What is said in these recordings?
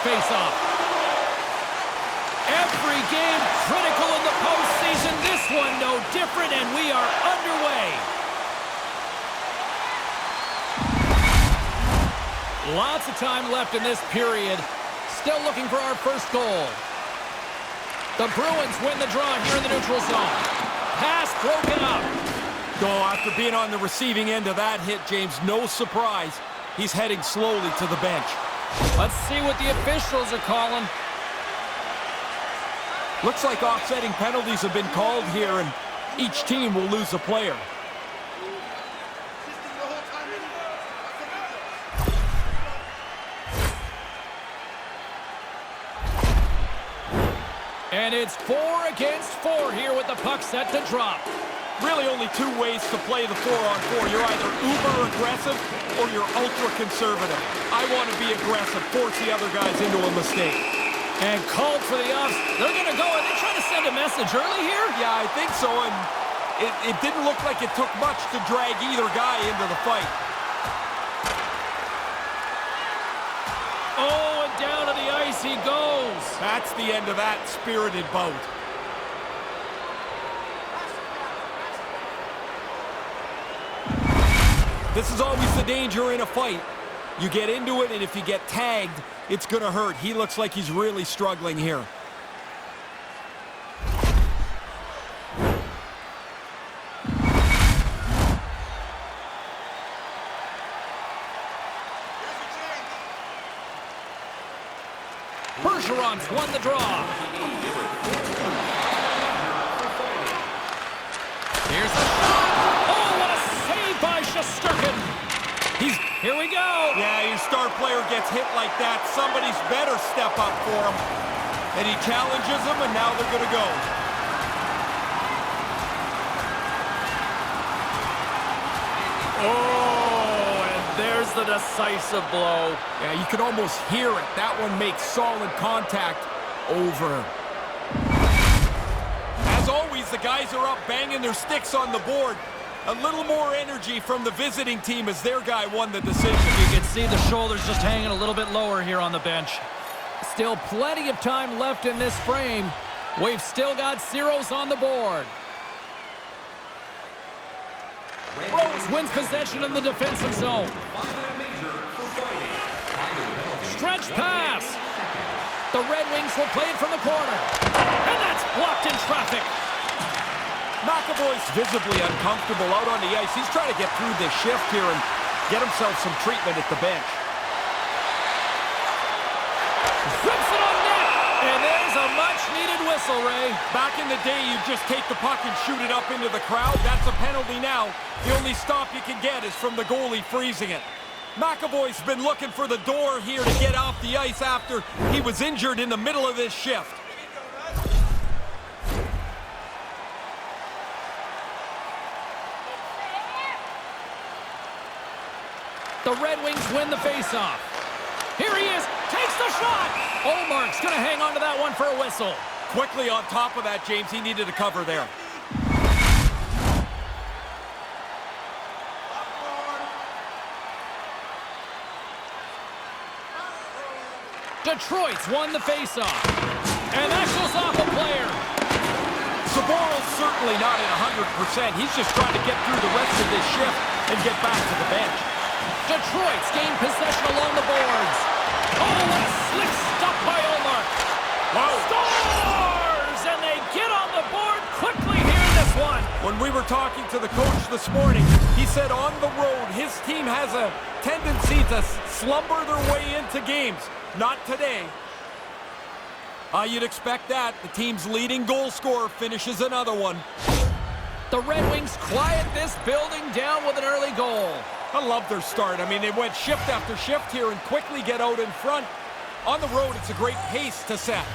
faceoff. Every game critical in the postseason. This one no different, and we are underway. Lots of time left in this period. Still looking for our first goal. The Bruins win the draw here in the neutral zone. Pass broken up. Oh, after being on the receiving end of that hit, James, no surprise. He's heading slowly to the bench. Let's see what the officials are calling. Looks like offsetting penalties have been called here, and each team will lose a player. And it's 4 against 4 here with the puck set to drop. Really only two ways to play the 4-on-4. You're either uber aggressive or you're ultra conservative. I want to be aggressive, force the other guys into a mistake. And called for the offs. They're going to go. Are they trying to send a message early here? Yeah, I think so, and it didn't look like it took much to drag either guy into the fight. Oh, and down to the ice he goes. That's the end of that spirited bout. This is always the danger in a fight. You get into it, and if you get tagged, it's going to hurt. He looks like he's really struggling here. Bergeron's won the draw. Here's the shot. Oh, what a save by Shesterkin. Here we go. Yeah, your star player gets hit like that. Somebody's better step up for him. And he challenges him, and now they're going to go. Oh, and there's the decisive blow. Yeah, you can almost hear it. That one makes solid contact. Over. As always, the guys are up banging their sticks on the board. A little more energy from the visiting team as their guy won the decision. You can see the shoulders just hanging a little bit lower here on the bench. Still plenty of time left in this frame. We've still got zeros on the board. Rose wins possession in the defensive zone. Stretch pass. The Red Wings will play it from the corner. And that's blocked in traffic. McAvoy's visibly uncomfortable out on the ice. He's trying to get through this shift here and get himself some treatment at the bench. Flips it on net, and there's a much-needed whistle, Ray. Back in the day, you just take the puck and shoot it up into the crowd. That's a penalty now. The only stop you can get is from the goalie freezing it. McAvoy's been looking for the door here to get off the ice after he was injured in the middle of this shift. The Red Wings win the faceoff. Here he is, takes the shot. Olmark's going to hang on to that one for a whistle. Quickly on top of that, James, he needed a cover there. Detroit's won the faceoff. And that goes off a player. Saboro's certainly not at 100%. He's just trying to get through the rest of this shift and get back to the bench. Detroit's gained possession along the boards. Oh, what a slick stop by Olmark. Wow. Scores! And they get on the board quickly here in this one. When we were talking to the coach this morning, he said on the road, his team has a tendency to slumber their way into games. Not today. You'd expect that. The team's leading goal scorer finishes another one. The Red Wings quiet this building down with an early goal. I love their start. I mean, they went shift after shift here and quickly get out in front. On the road, it's a great pace to set.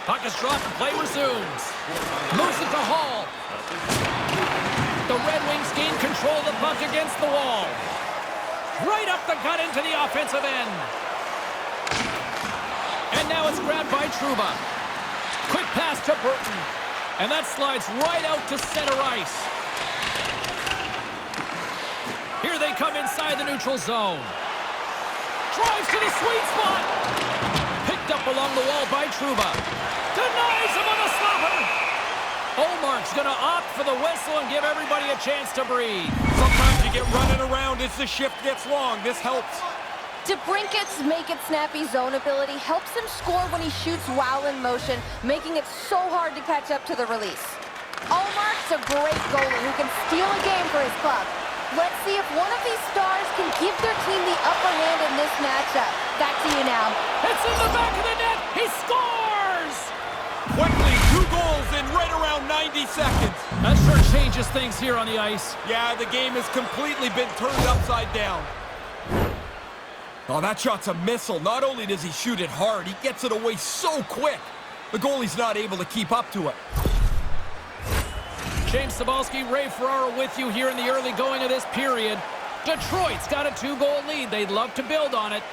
Puck is dropped and play resumes. Moves it to Hall. The Red Wings gain control of the puck against the wall. Right up the gut into the offensive end. And now it's grabbed by Trouba. Quick pass to Burton. And that slides right out to center ice. Here they come inside the neutral zone. Drives to the sweet spot. Picked up along the wall by Trouba. Denies him on the slapper. Olmark's going to opt for the whistle and give everybody a chance to breathe. Sometimes you get running around as the shift gets long. This helps. DeBrincat's make it snappy zone ability helps him score when he shoots while in motion, making it so hard to catch up to the release. Olmark's a great goalie who can steal a game for his club. Let's see if one of these stars can give their team the upper hand in this matchup. Back to you now. It's in the back of the net. He scores! Quickly, 2 goals in right around 90 seconds. That sure changes things here on the ice. Yeah, the game has completely been turned upside down. Oh, that shot's a missile. Not only does he shoot it hard, he gets it away so quick. The goalie's not able to keep up to it. James Cybulski, Ray Ferraro with you here in the early going of this period. Detroit's got a 2-goal lead. They'd love to build on it.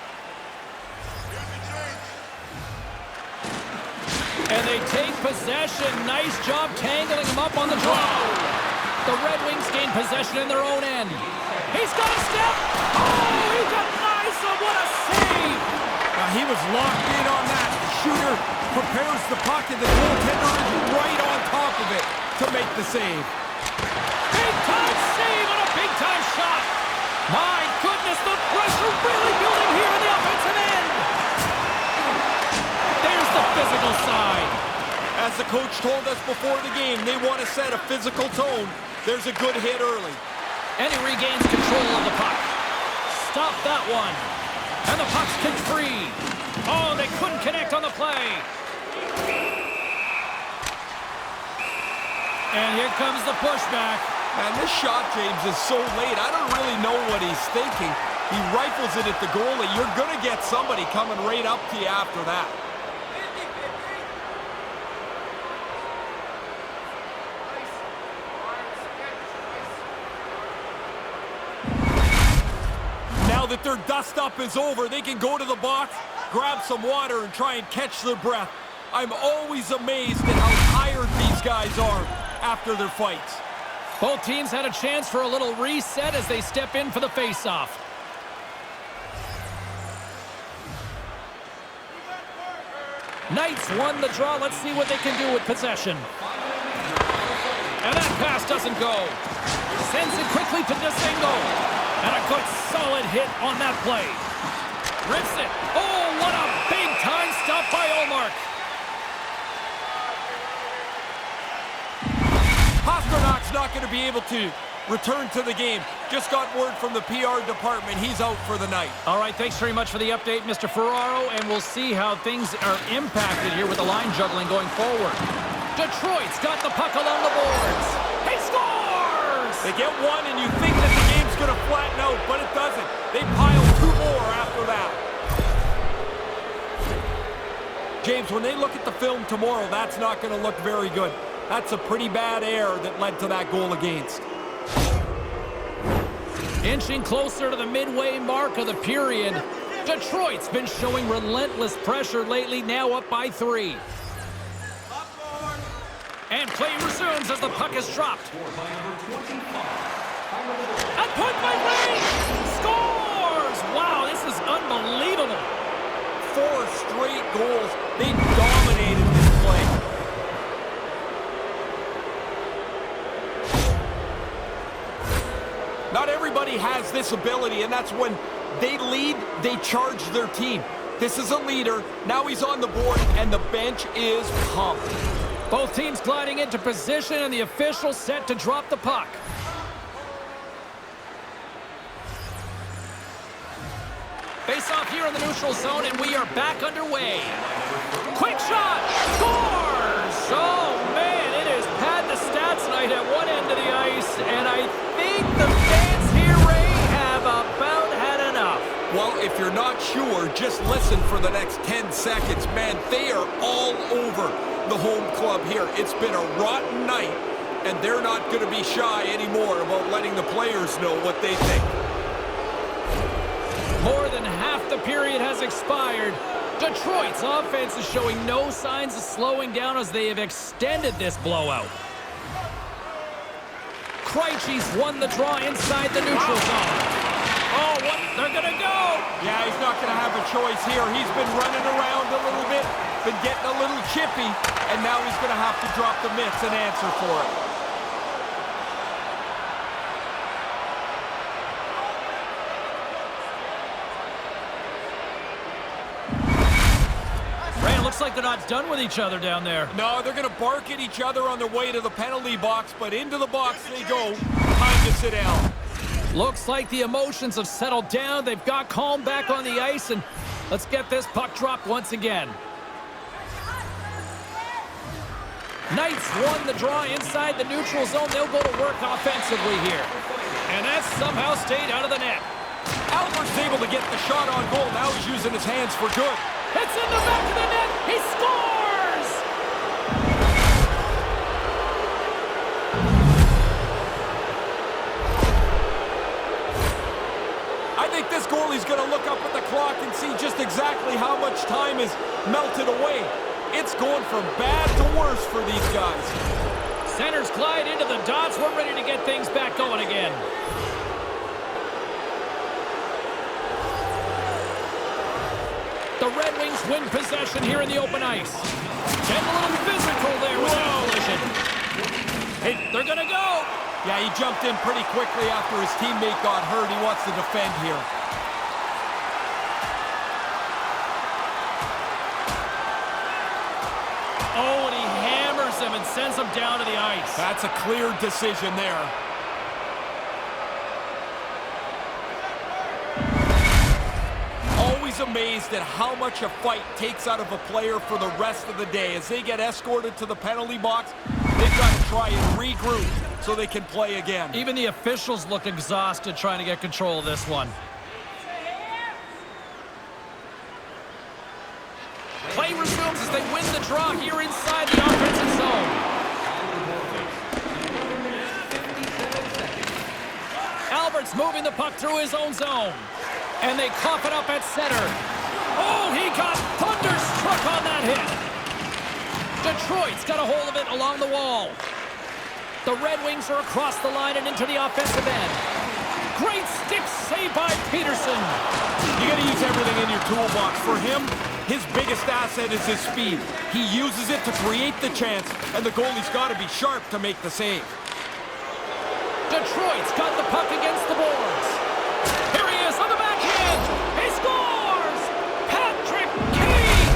And they take possession. Nice job tangling him up on the draw. The Red Wings gain possession in their own end. He's got a step. Oh, he got nice. What a save. He was locked in on that. The shooter prepares the puck, and the goaltender is right on top of it to make the save. Big-time save on a big-time shot. My goodness, the pressure really building here in the offensive end. There's the physical side. As the coach told us before the game, they want to set a physical tone. There's a good hit early. And he regains control of the puck. Stop that one. And the puck's kicked free. Oh, they couldn't connect on the play. And here comes the pushback. And this shot, James, is so late. I don't really know what he's thinking. He rifles it at the goalie. You're going to get somebody coming right up to you after that. Now that their dust-up is over, they can go to the box, grab some water, and try and catch their breath. I'm always amazed at how tired these guys are after their fights. Both teams had a chance for a little reset as they step in for the face-off. Knights won the draw. Let's see what they can do with possession. And that pass doesn't go. Sends it quickly to Desengo. And a good solid hit on that play. Rips it. Oh, what a big-time stop by Olmark. Pasternak's not going to be able to return to the game. Just got word from the PR department. He's out for the night. All right, thanks very much for the update, Mr. Ferraro, and we'll see how things are impacted here with the line juggling going forward. Detroit's got the puck along the boards. He scores! They get one, and you think that the game's going to flatten out, but it doesn't. They pile 2 more after that. James, when they look at the film tomorrow, that's not going to look very good. That's a pretty bad error that led to that goal against. Inching closer to the midway mark of the period. Detroit's been showing relentless pressure lately, now up by 3. And play resumes as the puck is dropped. And put by Ray! Scores! Wow, this is unbelievable. 4 straight goals. They dominated this play. Not everybody has this ability, and that's when they lead, they charge their team. This is a leader. Now he's on the board, and the bench is pumped. Both teams gliding into position, and the official set to drop the puck. Face off here in the neutral zone, and we are back underway. Quick shot! Scores! Oh, man, it is pad the stats night at one end of the ice, and I think the fans here, Ray, have about had enough. Well, if you're not sure, just listen for the next 10 seconds. Man, they are all over the home club here. It's been a rotten night, and they're not going to be shy anymore about letting the players know what they think. More than half the period has expired. Detroit's offense is showing no signs of slowing down as they have extended this blowout. Krejci's won the draw inside the neutral zone. Oh, what? They're going to go. Yeah, he's not going to have a choice here. He's been running around a little bit, been getting a little chippy, and now he's going to have to drop the mitts and answer for it. Looks like they're not done with each other down there. No, they're going to bark at each other on their way to the penalty box, but into the box they go. Time to sit down. Looks like the emotions have settled down. They've got calm back on the ice, and let's get this puck dropped once again. Knights won the draw inside the neutral zone. They'll go to work offensively here. And that's somehow stayed out of the net. Albert's able to get the shot on goal. Now he's using his hands for good. It's in the back of the net. He scores! I think this goalie's going to look up at the clock and see just exactly how much time is melted away. It's going from bad to worse for these guys. Centers glide into the dots. We're ready to get things back going again. The Red Wings win possession here in the open ice. Getting a little physical there with that collision. Hey, they're going to go. Yeah, he jumped in pretty quickly after his teammate got hurt. He wants to defend here. Oh, and he hammers him and sends him down to the ice. That's a clear decision there. Amazed at how much a fight takes out of a player for the rest of the day. As they get escorted to the penalty box, they've got to try and regroup so they can play again. Even the officials look exhausted trying to get control of this one. Play resumes as they win the draw here inside the offensive zone. Albert's moving the puck through his own zone. And they cough it up at center. Oh, he got thunderstruck on that hit. Detroit's got a hold of it along the wall. The Red Wings are across the line and into the offensive end. Great stick save by Peterson. You got to use everything in your toolbox. For him, his biggest asset is his speed. He uses it to create the chance, and the goalie's got to be sharp to make the save. Detroit's got the puck against the boards. Here he is on the backhand. He scores! Patrick Kane!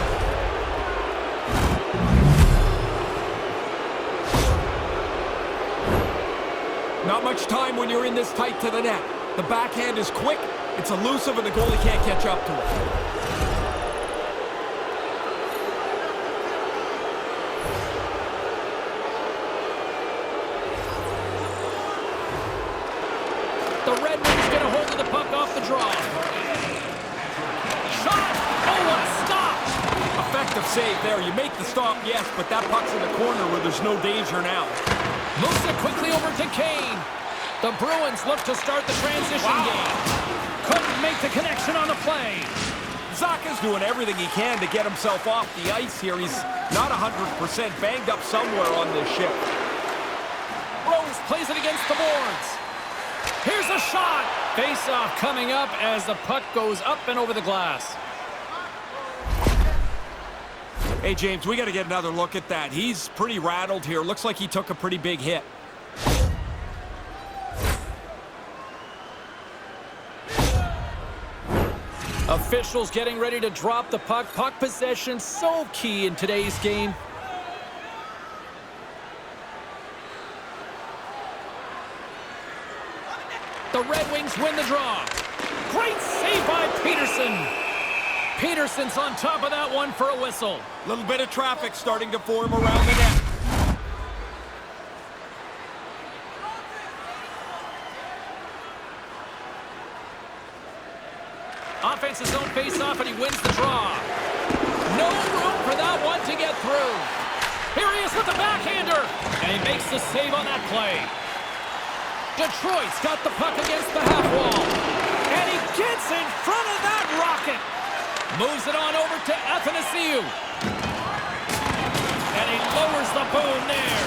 Not much time when you're in this tight to the net. The backhand is quick, it's elusive, and the goalie can't catch up to it. The Red Wings get a hold of the puck off the draw. Shot! Oh, what a stop! Effective save there. You make the stop, yes, but that puck's in the corner where there's no danger now. Moves it quickly over to Kane. The Bruins look to start the transition game. Couldn't make the connection on the play. Zacha's doing everything he can to get himself off the ice here. He's not 100% banged up somewhere on this ship. Rose plays it against the boards. Here's a shot. Face-off coming up as the puck goes up and over the glass. Hey, James, we got to get another look at that. He's pretty rattled here. Looks like he took a pretty big hit. Officials getting ready to drop the puck. Puck possession so key in today's game. The Red Wings win the draw. Great save by Peterson. Peterson's on top of that one for a whistle. A little bit of traffic starting to form around the net. Offensive zone face-off, and he wins the draw. No room for that one to get through. Here he is with the backhander, and he makes the save on that play. Detroit's got the puck against the half wall, and he gets in front of that rocket. Moves it on over to Athanasiou. And he lowers the boom there.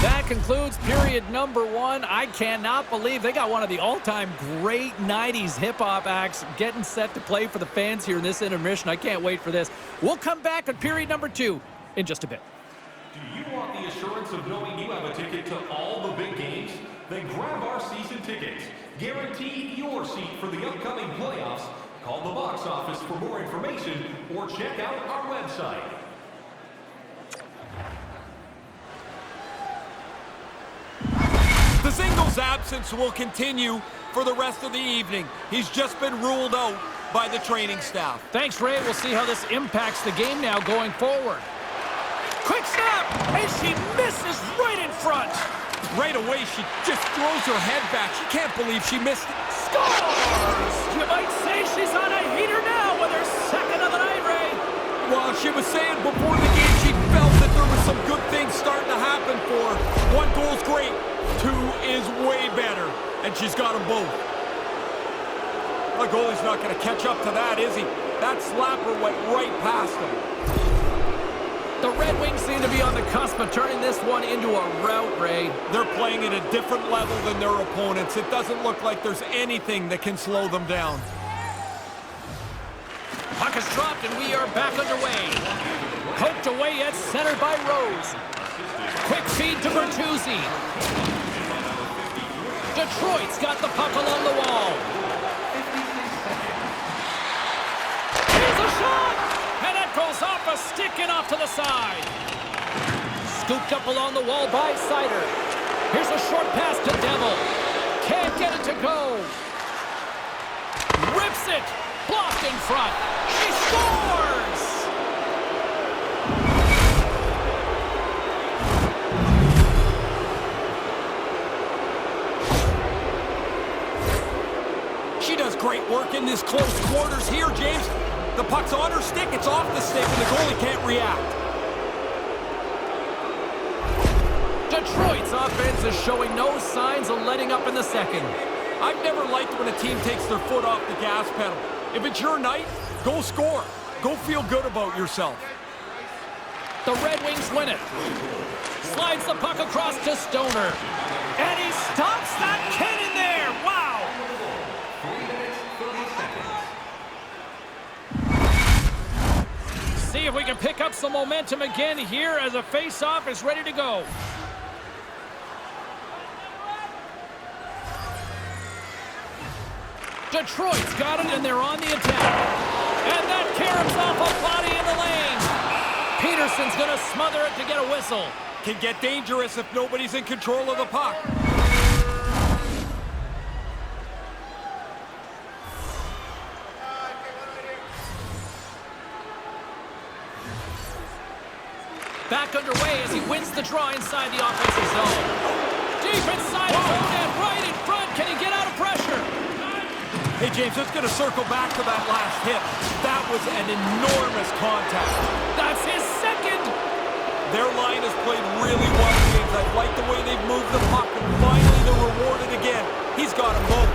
That concludes period number 1. I cannot believe they got one of the all-time great 90s hip-hop acts getting set to play for the fans here in this intermission. I can't wait for this. We'll come back at period number 2 in just a bit. Do you want the assurance of knowing you have a ticket to all the big games? Then grab our season tickets. Guarantee your seat for the upcoming playoffs. Call the box office for more information or check out our website. The singles absence will continue for the rest of the evening. He's just been ruled out by the training staff. Thanks, Ray. We'll see how this impacts the game now going forward. Quick snap! And she misses right in front. Right away, she just throws her head back. She can't believe she missed it. Scores! You might say she's on a heater now with her second of the night, Ray. Well, she was saying before the game she felt that there was some good things starting to happen for her. 1 goal's great. 2 is way better. And she's got them both. The goalie's not going to catch up to that, is he? That slapper went right past him. The Red Wings seem to be on the cusp of turning this one into a rout, Ray. They're playing at a different level than their opponents. It doesn't look like there's anything that can slow them down. Puck is dropped and we are back underway. Poked away at center by Rose. Quick feed to Bertuzzi. Detroit's got the puck along the wall. Here's a shot! And it goes off a stick and off to the side. Scooped up along the wall by Sider. Here's a short pass to Devil. Can't get it to go. Rips it. Blocked in front. She scores! She does great work in this close quarters here, James. The puck's on her stick, it's off the stick, and the goalie can't react. Detroit's offense is showing no signs of letting up in the second. I've never liked when a team takes their foot off the gas pedal. If it's your night, go score. Go feel good about yourself. The Red Wings win it. Slides the puck across to Stoner. And he stops that cannon there. Wow! 3 minutes, 30 seconds. See if we can pick up some momentum again here as a face-off is ready to go. Detroit's got it, and they're on the attack. And that caroms off a body in the lane. Peterson's going to smother it to get a whistle. Can get dangerous if nobody's in control of the puck. Back underway as he wins the draw inside the offensive zone. Deep inside his own end, right in front. Can he get out of pressure? Hey, James, let's going to circle back to that last hit. That was an enormous contact. That's his second. Their line has played really well, James. I like the way they've moved the puck, and finally they're rewarded again. He's got them both.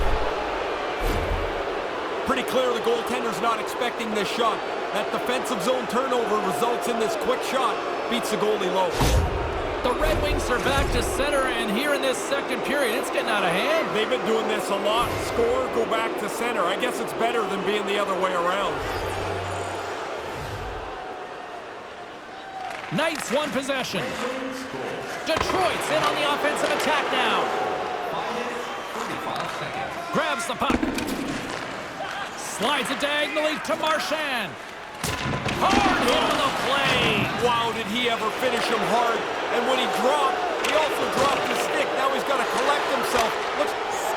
Pretty clear the goaltender's not expecting this shot. That defensive zone turnover results in this quick shot. Beats the goalie low. The Red Wings are back to center, and here in this second period, it's getting out of hand. They've been doing this a lot. Score, go back to center. I guess it's better than being the other way around. Knights won possession. Detroit's in on the offensive attack now. 5 minutes, 35 seconds. Grabs the puck. Slides it diagonally to Marchand. Hard hit on the play. Wow, did he ever finish him hard. And when he dropped, he also dropped his stick. Now he's got to collect himself.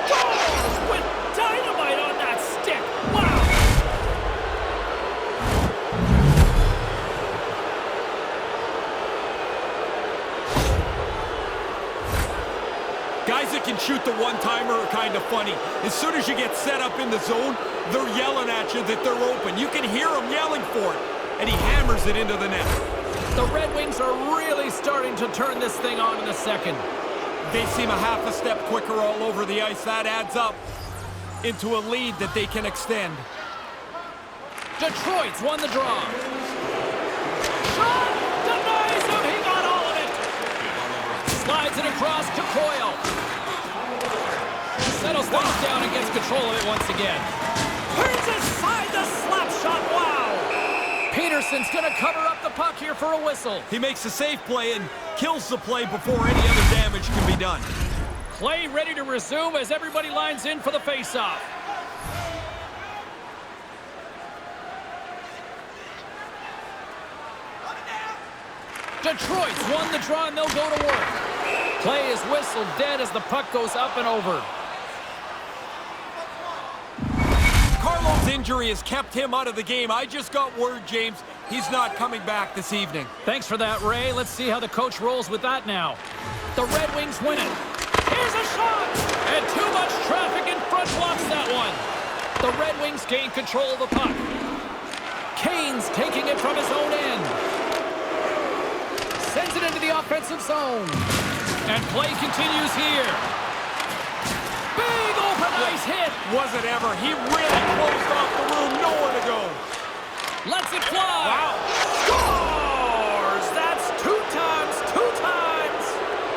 Scores with dynamite on that stick. Wow. Guys that can shoot the one-timer are kind of funny. As soon as you get set up in the zone, they're yelling at you that they're open. You can hear them yelling for it. And he hammers it into the net. The Red Wings are really starting to turn this thing on in the second. They seem a half a step quicker all over the ice. That adds up into a lead that they can extend. Detroit's won the draw. Shot! Denies him! He got all of it! Slides it across to Coyle. Settles things down and gets control of it once again. Turns aside the slap shot. Wow! Peterson's going to cover up the puck here for a whistle. He makes a safe play and kills the play before any other damage can be done. Play ready to resume as everybody lines in for the faceoff. Detroit's won the draw and they'll go to work. Play is whistled dead as the puck goes up and over. Carlo's injury has kept him out of the game. I just got word, James, he's not coming back this evening. Thanks for that, Ray. Let's see how the coach rolls with that now. The Red Wings win it. Here's a shot! And too much traffic in front blocks that one. The Red Wings gain control of the puck. Kane's taking it from his own end. Sends it into the offensive zone. And play continues here. Big open ice hit. Was it ever? He really closed off the room. Nowhere to go. Lets it fly. Wow. Scores! That's two times.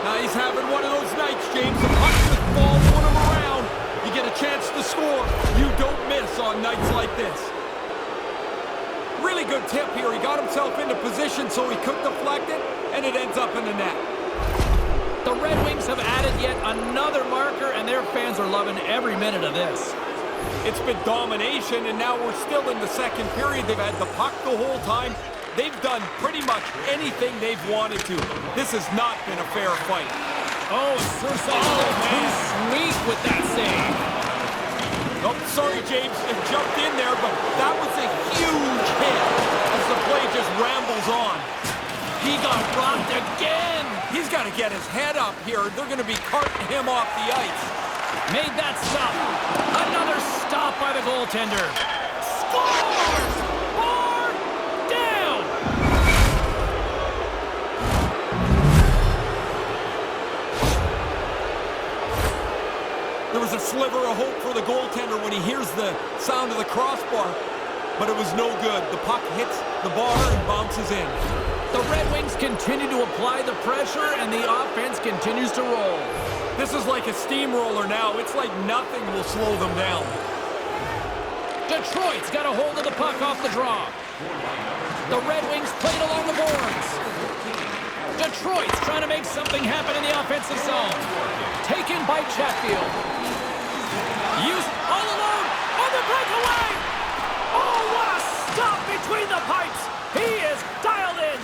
Now he's having one of those nights, James. The puck just following him around. You get a chance to score. You don't miss on nights like this. Really good tip here. He got himself into position so he could deflect it, and it ends up in the net. The Red Wings have added yet another marker, and their fans are loving every minute of this. It's been domination, and now we're still in the second period. They've had the puck the whole time. They've done pretty much anything they've wanted to. This has not been a fair fight. Oh, too sweet with that save. Oh, sorry, James, it jumped in there, but that was a huge hit as the play just rambles on. He got rocked again. He's got to get his head up here. They're going to be carting him off the ice. Made that stop. Another stop by the goaltender. Scores! Four down! There was a sliver of hope for the goaltender when he hears the sound of the crossbar, but it was no good. The puck hits the bar and bounces in. The Red Wings continue to apply the pressure, and the offense continues to roll. This is like a steamroller now. It's like nothing will slow them down. Detroit's got a hold of the puck off the draw. The Red Wings played along the boards. Detroit's trying to make something happen in the offensive zone. Taken by Chatfield. Used all alone on the breakaway. Oh, what a stop between the pipes. He is dialed in.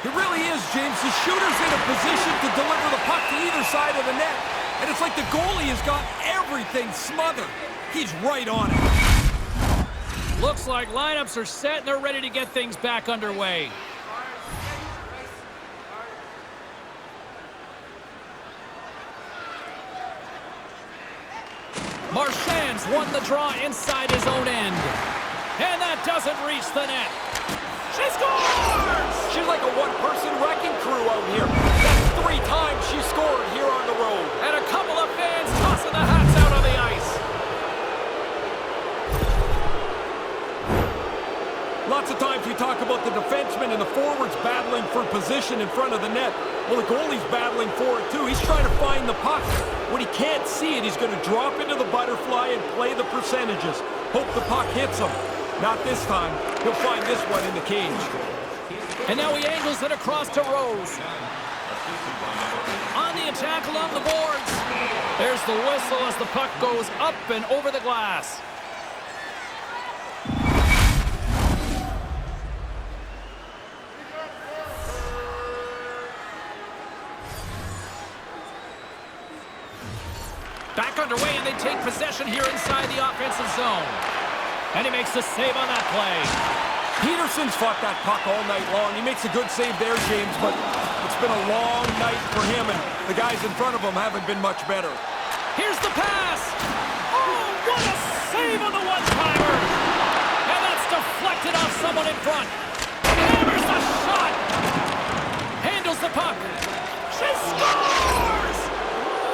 It really is, James. The shooter's in a position to deliver the puck to either side of the net. And it's like the goalie has got everything smothered. He's right on it. Looks like lineups are set and they're ready to get things back underway. Marchand's won the draw inside his own end. And that doesn't reach the net. She scores! She's like a one-person wrecking crew out here. That's 3 times she scored here on the road. And a couple of fans tossing the hats out on the ice. Lots of times we talk about the defensemen and the forwards battling for position in front of the net. Well, the goalie's battling for it too. He's trying to find the puck. When he can't see it, he's going to drop into the butterfly and play the percentages. Hope the puck hits him. Not this time. He'll find this one in the cage. And now he angles it across to Rose. On the attack along the boards. There's the whistle as the puck goes up and over the glass. Back underway, and they take possession here inside the offensive zone. And he makes the save on that play. Peterson's fought that puck all night long. He makes a good save there, James, but it's been a long night for him, and the guys in front of him haven't been much better. Here's the pass. Oh, what a save on the one-timer. And that's deflected off someone in front. Hammers the shot. Handles the puck. She scores!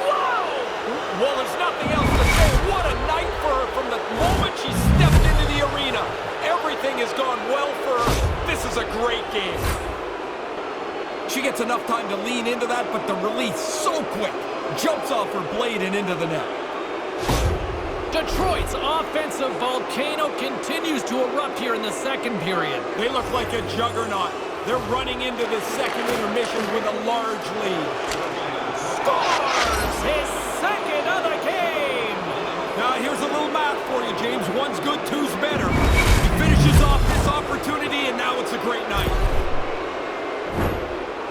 Wow! Well, there's nothing else to say. What a night for her from the moment she stepped into the arena. Everything has gone well for her. This is a great game. She gets enough time to lean into that, but the release so quick. Jumps off her blade and into the net. Detroit's offensive volcano continues to erupt here in the second period. They look like a juggernaut. They're running into the second intermission with a large lead. Scores his second of the game! Now here's a little math for you, James. One's good, two's better. He finishes off this opportunity, and now it's a great night.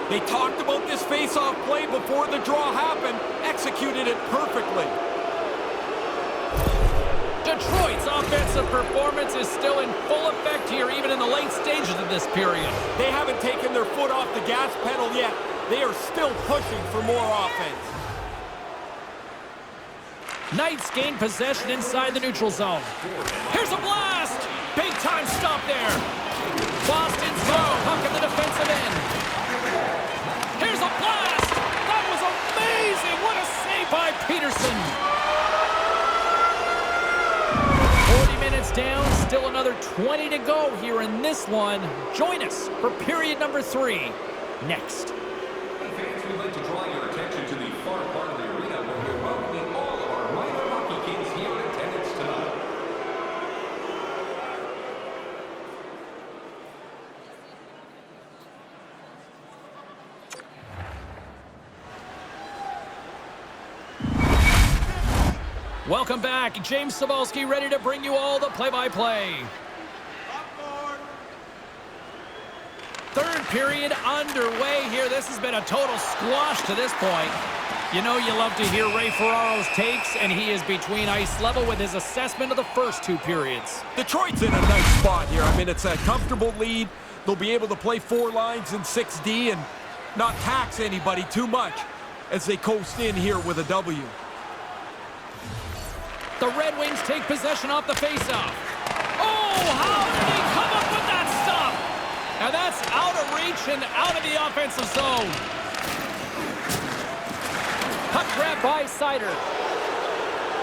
They talked about this face-off play before the draw happened, executed it perfectly. Detroit's offensive performance is still in full effect here, even in the late stages of this period. They haven't taken their foot off the gas pedal yet. They are still pushing for more offense. Knights gain possession inside the neutral zone. Here's a blast! Big time stop there. Boston's throw, puck in the defensive end. Here's a blast! That was amazing! What a save by Peterson! 40 minutes down, still another 20 to go here in this one. Join us for period number 3 next. Hey fans, we'd like to draw your attention to the far part of the arena where we're welcoming all of our minor hockey kids here in attendance tonight. Welcome back. James Cybulski ready to bring you all the play-by-play. Third period underway here. This has been a total squash to this point. You know you love to hear Ray Ferraro's takes, and he is between ice level with his assessment of the first 2 periods. Detroit's in a nice spot here. I mean, it's a comfortable lead. They'll be able to play 4 lines in 6D and not tax anybody too much as they coast in here with a W. The Red Wings take possession off the faceoff. Oh, how did he come up with that stop? And that's out of reach and out of the offensive zone. Puck grab by Sider.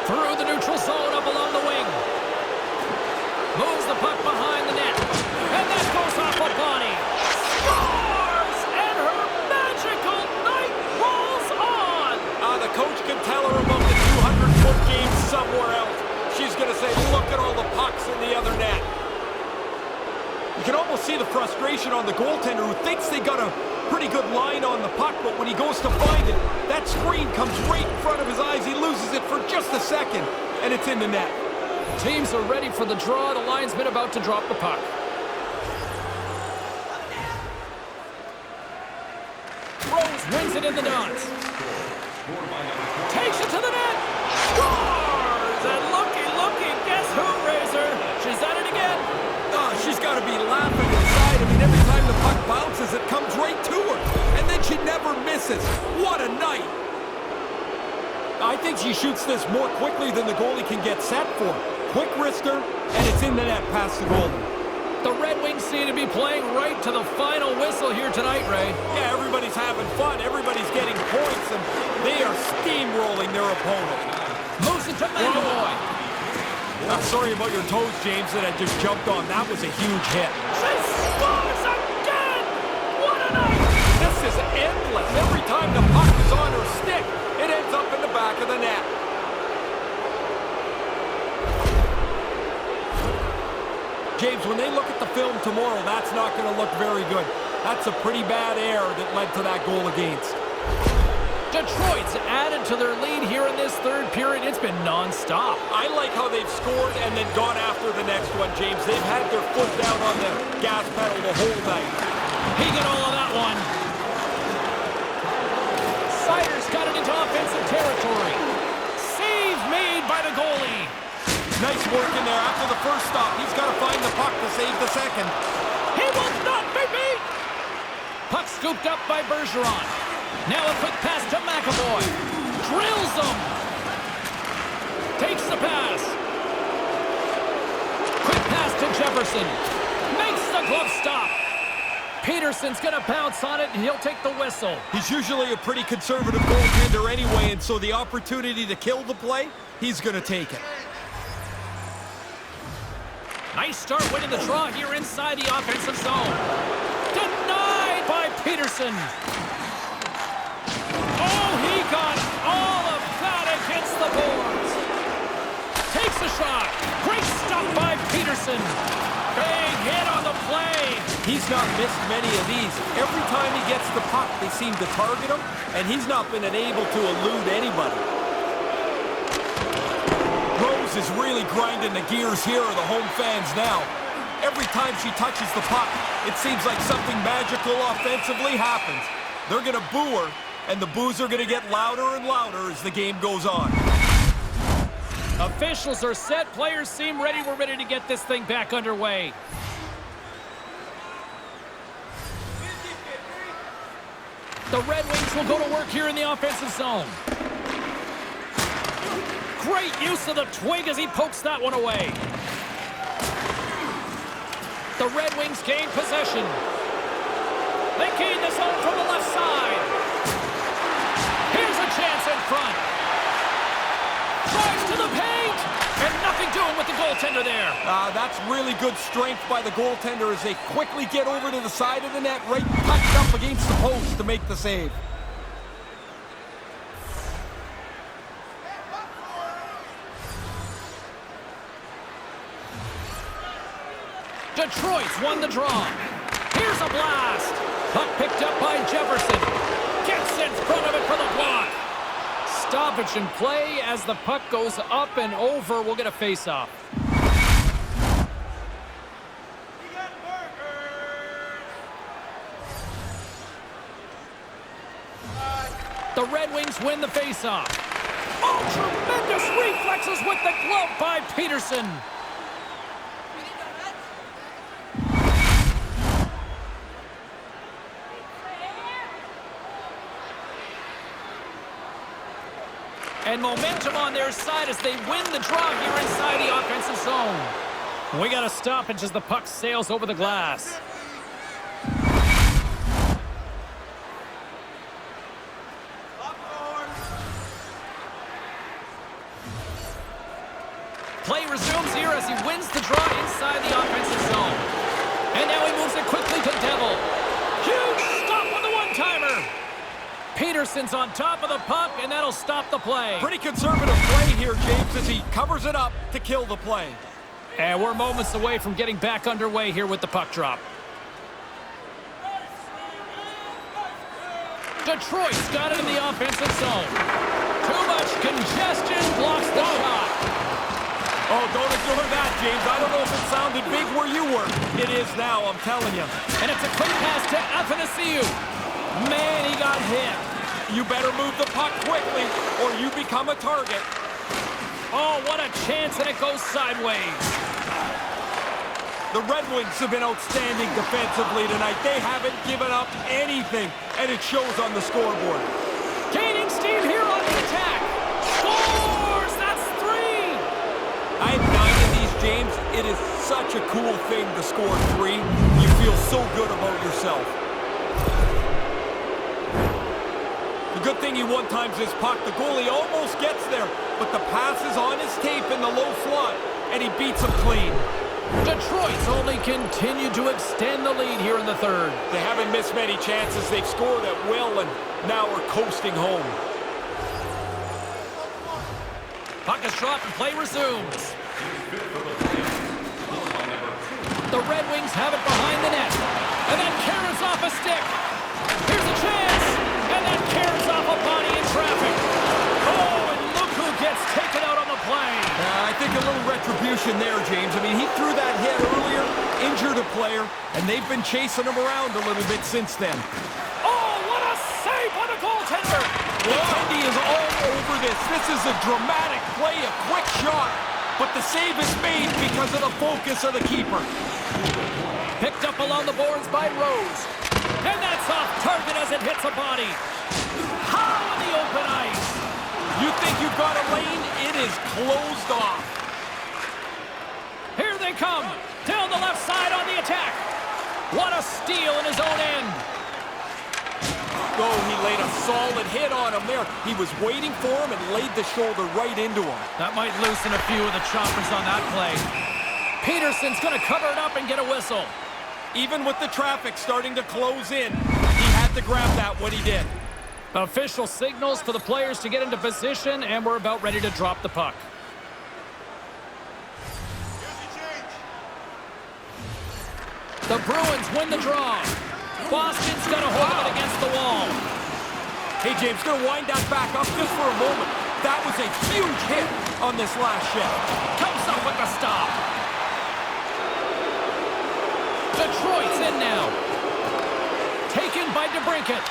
Through the neutral zone up along the wing. Moves the puck behind the net. And that goes off a body. Scores! And her magical night rolls on! The coach can tell her about the 200-foot game somewhere else. She's going to say, look at all the pucks in the other net. You can almost see the frustration on the goaltender who thinks they got a pretty good line on the puck, but when he goes to find it, that screen comes right in front of his eyes. He loses it for just a second, and it's in the net. Teams are ready for the draw. The linesman about to drop the puck. Rose wins it in the dots. Takes it to the net. Scores! And looky, guess who, Razor? She's at it again. She's got to be laughing inside. I mean, every time the puck bounces, it comes right to her. And then she never misses. What a night. I think she shoots this more quickly than the goalie can get set for. Quick wrister, and it's in the net past the goalie. The Red Wings seem to be playing right to the final whistle here tonight, Ray. Yeah, everybody's having fun. Everybody's getting points, and they are steamrolling their opponent. Moves it to McAvoy. I'm sorry about your toes, James, that I just jumped on. That was a huge hit. She scores again! What a night! This is endless. Every time the puck is on her stick, it ends up in the back of the net. James, when they look at the film tomorrow, that's not going to look very good. That's a pretty bad error that led to that goal against. Detroit's added to their lead here in this third period. It's been non-stop. I like how they've scored and then gone after the next one, James. They've had their foot down on the gas pedal the whole night. He got all of that one. Sider's got it into offensive territory. Save made by the goalie. Nice work in there. After the first stop, he's got to find the puck to save the second. He will not be beat. Puck scooped up by Bergeron. Now a quick pass to McAvoy. Drills him. Takes the pass. Quick pass to Jefferson. Makes the glove stop. Peterson's going to pounce on it, and he'll take the whistle. He's usually a pretty conservative goaltender anyway, and so the opportunity to kill the play, he's going to take it. Nice start winning the draw here inside the offensive zone. Denied by Peterson. Oh, he got all of that against the boards. Takes a shot. Great stop by Peterson. Big hit on the play. He's not missed many of these. Every time he gets the puck, they seem to target him, and he's not been able to elude anybody. Rose is really grinding the gears here of the home fans now. Every time she touches the puck, it seems like something magical offensively happens. They're going to boo her, and the boos are going to get louder and louder as the game goes on. Officials are set. Players seem ready. We're ready to get this thing back underway. The Red Wings will go to work here in the offensive zone. Great use of the twig as he pokes that one away. The Red Wings gain possession. They gain the zone from the left side. Here's a chance in front. Drives to the paint. And nothing doing with the goaltender there. That's really good strength by the goaltender as they quickly get over to the side of the net, right tucked up against the post to make the save. Detroit's won the draw. Here's a blast. Puck picked up by Jefferson. Gets in front of it for the block. Stoppage in play as the puck goes up and over. We'll get a face-off. The Red Wings win the face-off. Oh, tremendous reflexes with the glove by Peterson. And momentum on their side as they win the draw here inside the offensive zone. We got a stoppage as the puck sails over the glass. Play resumes here as he wins the draw inside the offensive zone. And now he moves it quickly to Devil. Huge stop on the one-timer. Peterson's on top of the puck, and that'll stop the play. Pretty conservative play here, James, as he covers it up to kill the play. And we're moments away from getting back underway here with the puck drop. Detroit's got it in the offensive zone. Too much congestion blocks the shot. Oh, don't ignore that, James. I don't know if it sounded big where you were. It is now, I'm telling you. And it's a quick pass to Athanasiou. Man, he got hit. You better move the puck quickly, or you become a target. Oh, what a chance, and it goes sideways. The Red Wings have been outstanding defensively tonight. They haven't given up anything, and it shows on the scoreboard. Gaining steam here on the attack. Scores! That's 3! I have 9 of these, James. It is such a cool thing to score 3. You feel so good about yourself. The good thing he one-times his puck. The goalie almost gets there, but the pass is on his tape in the low slot, and he beats him clean. Detroit's only continued to extend the lead here in the third. They haven't missed many chances. They've scored at will, and now we're coasting home. Puck is dropped and play resumes. The Red Wings have it behind the net. And that carries off a stick. Here's a chance. And that carries off a body in traffic. Oh, and look who gets taken out on the play. I think a little retribution there, James. I mean, he threw that hit earlier, injured a player, and they've been chasing him around a little bit since then. Oh, what a save by the goaltender. Andy is all over this. This is a dramatic play, a quick shot. But the save is made because of the focus of the keeper. Picked up along the boards by Rose. And that's off target as it hits a body. How in the open ice? You think you've got a lane? It is closed off. Here they come. Down the left side on the attack. What a steal in his own end. Oh, he laid a solid hit on him there. He was waiting for him and laid the shoulder right into him. That might loosen a few of the choppers on that play. Peterson's going to cover it up and get a whistle. Even with the traffic starting to close in, he to grab that when he did. Official signals for the players to get into position, and we're about ready to drop the puck. The Bruins win the draw. Boston's got to hold it against the wall. Hey, James, going to wind that back up just for a moment. That was a huge hit on this last shift. Comes up with the stop. Detroit's in now. Taken by DeBrincat.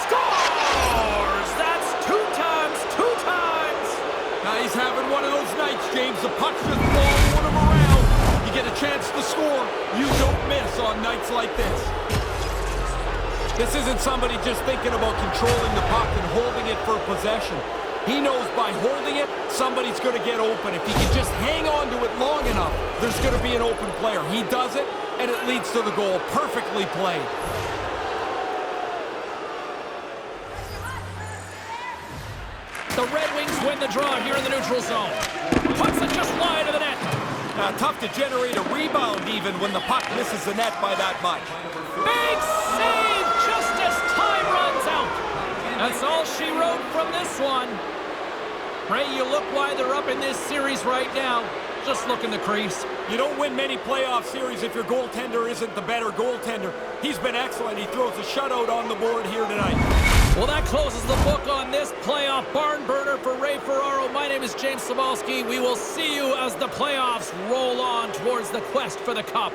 Scores! That's two times. Now he's having one of those nights, James. The puck's just following him around. You get a chance to score. You don't miss on nights like this. This isn't somebody just thinking about controlling the puck and holding it for possession. He knows by holding it, somebody's going to get open. If he can just hang on to it long enough, there's going to be an open player. He does it, and it leads to the goal. Perfectly played. The Red Wings win the draw here in the neutral zone. Puts it just wide of the net. Tough to generate a rebound even when the puck misses the net by that much. Big save just as time runs out. That's all she wrote from this one. Ray, you look why they're up in this series right now. Just look in the crease. You don't win many playoff series if your goaltender isn't the better goaltender. He's been excellent. He throws a shutout on the board here tonight. Well, that closes the book on this playoff barn burner for Ray Ferraro. My name is James Cybulski. We will see you as the playoffs roll on towards the quest for the cup.